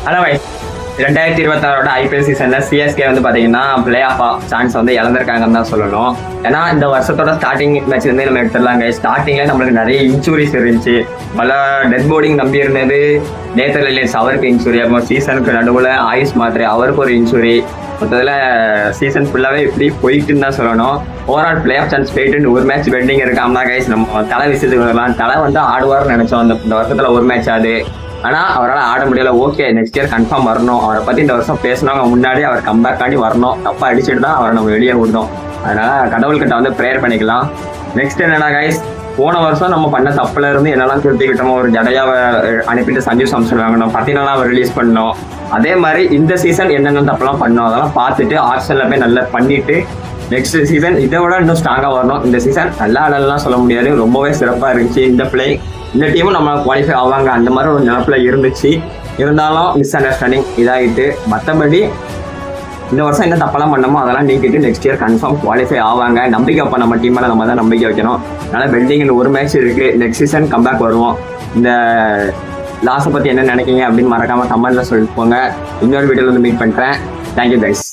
Hello wise 2026 IPL சீசன்ல CSK வந்து பாத்தீங்கன்னா பிளே ஆஃப் சான்ஸ் வந்து இழந்திருக்காங்கன்னு தான் சொல்லணும். ஏன்னா இந்த வருஷத்தோட ஸ்டார்டிங் மேட்ச் வந்து நம்ம எடுத்துடலாங்க. ஸ்டார்டிங்ல நம்மளுக்கு நிறைய இன்சூரிஸ் இருந்துச்சு. பல டெத் போர்டிங் நம்பி இருந்தது நேதர்லாண்ட்ஸ், அவருக்கு இன்சூரி. அப்புறம் சீசனுக்கு நடுவில் ஆயுஷ் மாத்திரை, அவருக்கு ஒரு இன்சூரி. மொத்தத்தில் சீசன் ஃபுல்லாகவே இப்படி போயிட்டுன்னு தான் சொல்லணும். ஓவரால் பிளே ஆஃப் சான்ஸ் போயிட்டு ஒரு மேட்ச் பெண்டிங் இருக்காம தான் கைஸ் நம்ம தலை விஷயத்துக்கு வரலாம். தலை வந்து ஆடுவார்னு நினைச்சோம் இந்த வருஷத்துல ஒரு மேட்ச் ஆகுது. ஆனா அவரால் ஆட முடியல. ஓகே, நெக்ஸ்ட் இயர் கன்ஃபார்ம் வரணும். அவரை பத்தி இந்த வருஷம் பேசினவங்க முன்னாடி அவர் கம்பேக் ஆடி வரணும். தப்பா அடிச்சுட்டு தான் அவரை நம்ம வெளியே விடணும். அதனால கடவுள்கிட்ட வந்து ப்ரேயர் பண்ணிக்கலாம். நெக்ஸ்ட் என்னன்னா கைஸ், போன வருஷம் நம்ம பண்ண தப்புல இருந்து என்னெல்லாம் திருத்திக்கிட்டோமோ, ஒரு ஜடையாவை அனுப்பிட்டு சஞ்சு சாம்சன் வாங்கணும், பத்தினெல்லாம் ரிலீஸ் பண்ணோம். அதே மாதிரி இந்த சீசன் என்னென்ன தப்பெல்லாம் பண்ணோம் அதெல்லாம் பார்த்துட்டு ஆர்சனல்ல போய் நல்லா பண்ணிட்டு நெக்ஸ்ட் சீசன் இதை விட இன்னும் ஸ்ட்ராங்கா வரணும். இந்த சீசன் நல்லா ஆடலாம் சொல்ல முடியாது, ரொம்பவே சிறப்பா இருந்துச்சு. இந்த டீமும் நம்ம குவாலிஃபை ஆவாங்க அந்த மாதிரி ஒரு நிலப்பில் இருந்துச்சு. இருந்தாலும் மிஸ் அண்டர்ஸ்டாண்டிங் இதாகிட்டு, மற்றபடி இந்த வருஷம் என்ன தப்பெல்லாம் பண்ணமோ அதெல்லாம் நீக்கிட்டு நெக்ஸ்ட் இயர் கன்ஃபார்ம் குவாலிஃபை ஆவாங்க. நம்பிக்கை அப்போ நம்ம டீம் மேலே நம்ம தான் நம்பிக்கை வைக்கணும். அதனால் பெல்டிங்கில் ஒரு மேட்ச் இருக்குது. நெக்ஸ்ட் சீசன் கம்பேக் வருவோம். இந்த லாஸை பற்றி என்ன நினைக்கிங்க அப்படின்னு மறக்காமல் கமெண்ட்டில் சொல்லிட்டு போங்க. இன்னொரு வீடியோவில் வந்து மீட் பண்ணுறேன். Thank you guys.